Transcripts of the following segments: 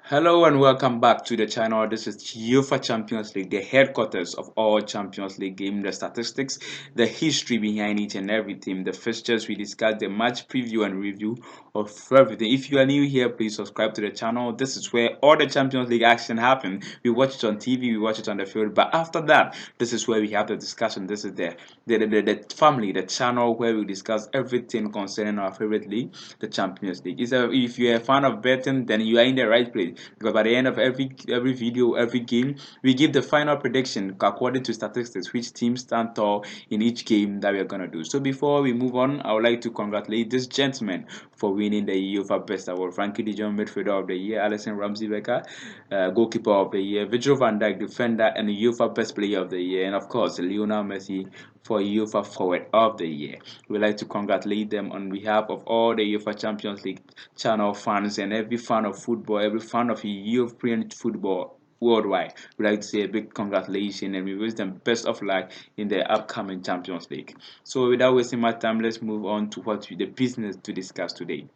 Hello and welcome back to the channel. This is eufa Champions League, the headquarters of all Champions League game, the statistics, the history behind each and every team, the fixtures. We discuss the match preview and review of everything. If you are new here, please subscribe to the channel. This is where all the Champions League action happen. We watch it on TV, we watch it on the field, but after that, this is where we have the discussion. This is the family, the channel where we discuss everything concerning our favorite league, the Champions League. If you're a fan of betting, then you are in the right place, because by the end of every video, every game, we give the final prediction according to statistics, which teams stand tall in each game that we are gonna do. So before we move on, I would like to congratulate this gentleman for winning the UEFA Best Award: Frankie De Jong, Midfielder of the Year; Alisson Ramsey Becker, Goalkeeper of the Year; Virgil van Dijk, Defender and UEFA Best Player of the Year; and of course Lionel Messi for UEFA Forward of the Year. We'd like to congratulate them on behalf of all the UEFA Champions League channel fans and every fan of football, every fan of European football worldwide. We'd like to say a big congratulations and we wish them best of luck in the upcoming Champions League. So without wasting my time, let's move on to the business to discuss today.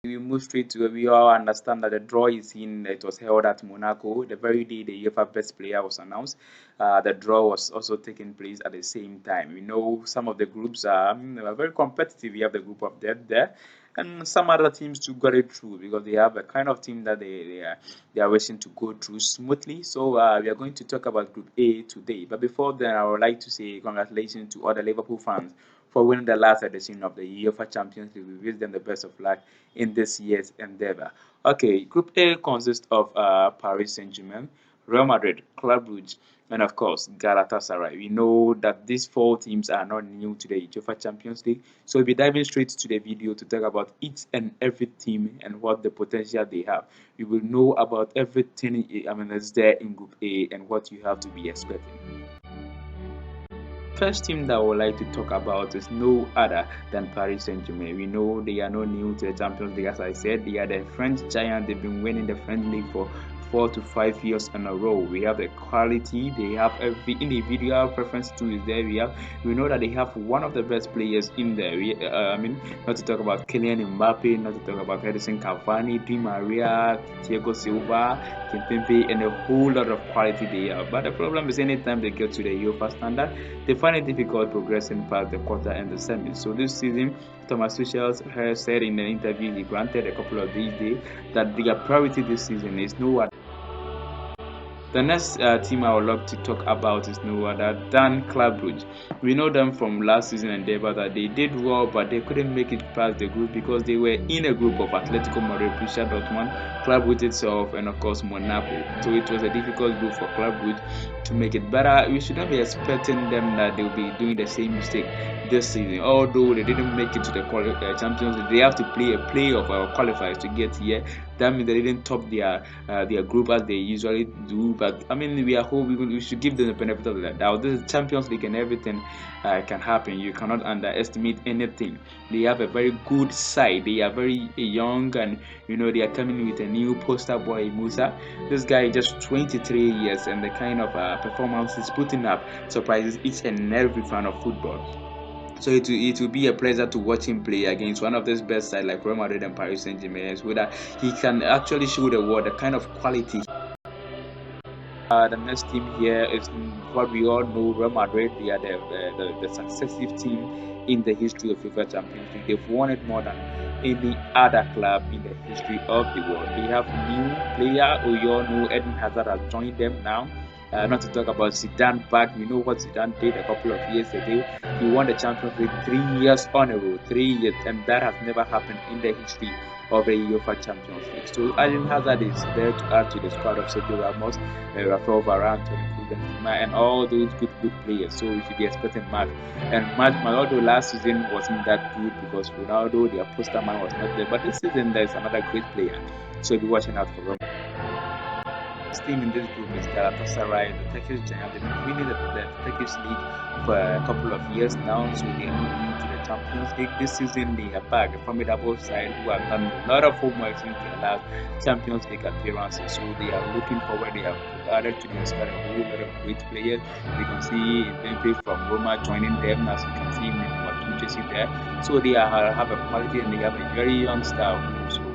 We move straight to where we all understand that the draw is in. It was held at Monaco the very day the UEFA Best Player was announced. The draw was also taking place at the same time. We know some of the groups are very competitive. We have the group of death there, and some other teams too got it through because they have a kind of team that they are wishing to go through smoothly. So we are going to talk about Group A today. But before then, I would like to say congratulations to all the Liverpool fans for winning the last edition of the UEFA Champions League. We wish them the best of luck in this year's endeavor. Okay, Group A consists of Paris Saint-Germain, Real Madrid, Club Brugge, and of course Galatasaray. We know that these four teams are not new to the UEFA Champions League, so we'll be diving straight to the video to talk about each and every team and what the potential they have. You will know about everything that's there in Group A and what you have to be expecting. First team that I would like to talk about is no other than Paris Saint-Germain. We know they are not new to the Champions League. As I said, they are the French giant. They've been winning the French league for 4 to 5 years in a row. We have the quality. They have every individual preference too is there. We know that they have one of the best players in there. Not to talk about Kylian Mbappe, not to talk about Edison Cavani, Di Maria, Thiago Silva, Kimpembe, and a whole lot of quality they have. But the problem is, anytime they get to the UEFA standard, they find it difficult progressing past the quarter and the semi. So this season, Thomas Tuchel has said in an interview he granted a couple of these days that their priority this season is no other. The next team I would love to talk about is no other than Club Brugge. We know them from last season endeavor that they did well, but they couldn't make it past the group because they were in a group of Atletico Madrid, Borussia Dortmund, Club Brugge itself, and of course Monaco. So it was a difficult group for Club Brugge to make it better. We should not be expecting them that they'll be doing the same mistake this season. Although they didn't make it to the Champions League, they have to play a playoff or qualifiers to get here. That means they didn't top their group as they usually do. But I mean, we are hoping we should give them the benefit of the doubt. This is Champions League and everything can happen. You cannot underestimate anything. They have a very good side. They are very young, and they are coming with a new poster boy, Musa. This guy is just 23 years, and the kind of performance he's putting up surprises each and every fan of football. So it will be a pleasure to watch him play against one of these best sides like Real Madrid and Paris Saint-Germain, so that he can actually show the world the kind of quality. The next team here is what we all know, Real Madrid. They are the successive team in the history of FIFA Champions League. They've won it more than any other club in the history of the world. They have new player. We all know Eden Hazard has joined them now. Not to talk about Zidane back. We know what Zidane did a couple of years ago. He won the Champions League 3 years on a row, 3 years, and that has never happened in the history of the UEFA Champions League. So Eden Hazard is there to add to the squad of Sergio Ramos, Rafael Varane, Toni Kroos, and all those good players. So we should be expecting much. And much, although last season wasn't that good because Ronaldo, their poster man, was not there. But this season there is another great player. So be watching out for Ramos. toughest team in this group is Galatasaray, the Turkish giant. They've been winning the Turkish league for a couple of years now, so they are not new to the Champions League. This season, they are back, a formidable side who have done a lot of homework since their last Champions League appearances. So they are looking forward. They have added to their squad a whole lot of great players. You can see Mbappe from Roma joining them, as you can see in number 2 jersey there. So they have a quality, and they have a very young star who also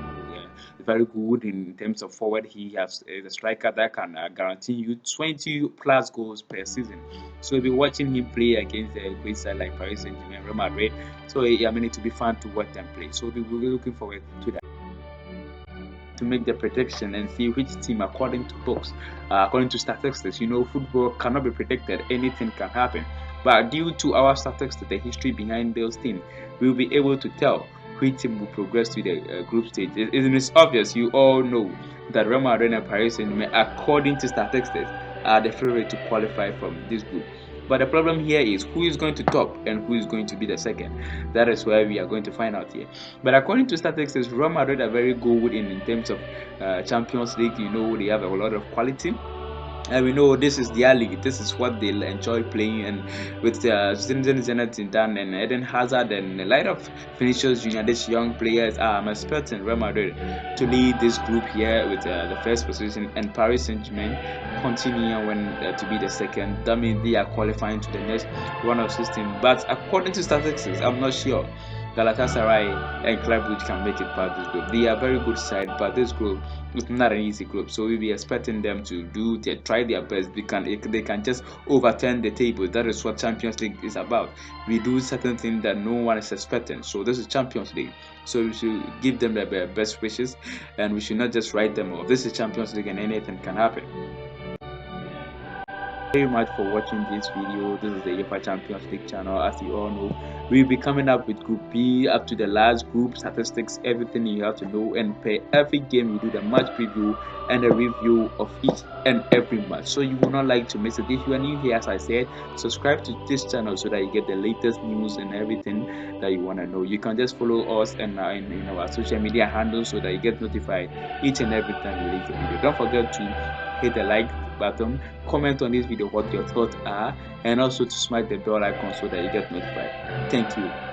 very good in terms of forward. He has a striker that can guarantee you 20 plus goals per season. So we'll be watching him play against a great side like Paris Saint-Germain, Real Madrid. So I mean, it will be fun to watch them play. So we will be looking forward to that, to make the prediction and see which team, according to books, according to statistics. You know, football cannot be predicted, anything can happen. But due to our statistics, the history behind those teams, we'll be able to tell which team will progress to the group stage. It is obvious, you all know that Real Madrid and Paris Saint-Germain, according to statistics, are the favorite to qualify from this group. But the problem here is who is going to top and who is going to be the second. That is where we are going to find out here. But according to statistics, Real Madrid are very good in terms of Champions League. You know, they have a lot of quality. And we know this is their league. This is what they enjoy playing. And with Zinedine and Eden Hazard and a lot of finishers, these young players, I'm expecting Real Madrid to lead this group here with the first position, and Paris Saint-Germain continue to be the second. That means they are qualifying to the next round of 16. But according to statistics, I'm not sure Galatasaray and Club Brugge can make it past this group. They are a very good side, but this group is not an easy group. So we'll be expecting them to try their best. They can just overturn the table. That is what Champions League is about. We do certain things that no one is expecting. So this is Champions League. So we should give them their best wishes, and we should not just write them off. This is Champions League, and anything can happen. Very much for watching this video. This is the UEFA Champions League channel. As you all know, we'll be coming up with Group B up to the last group, statistics, everything you have to know, and per every game we do the match preview and a review of each and every match, so you will not like to miss it. If you are new here, as I said, subscribe to this channel so that you get the latest news and everything that you want to know. You can just follow us and in our social media handles so that you get notified each and every time we release a video. Don't forget to hit the like button, comment on this video what your thoughts are, and also to smash the bell icon so that you get notified. Thank you.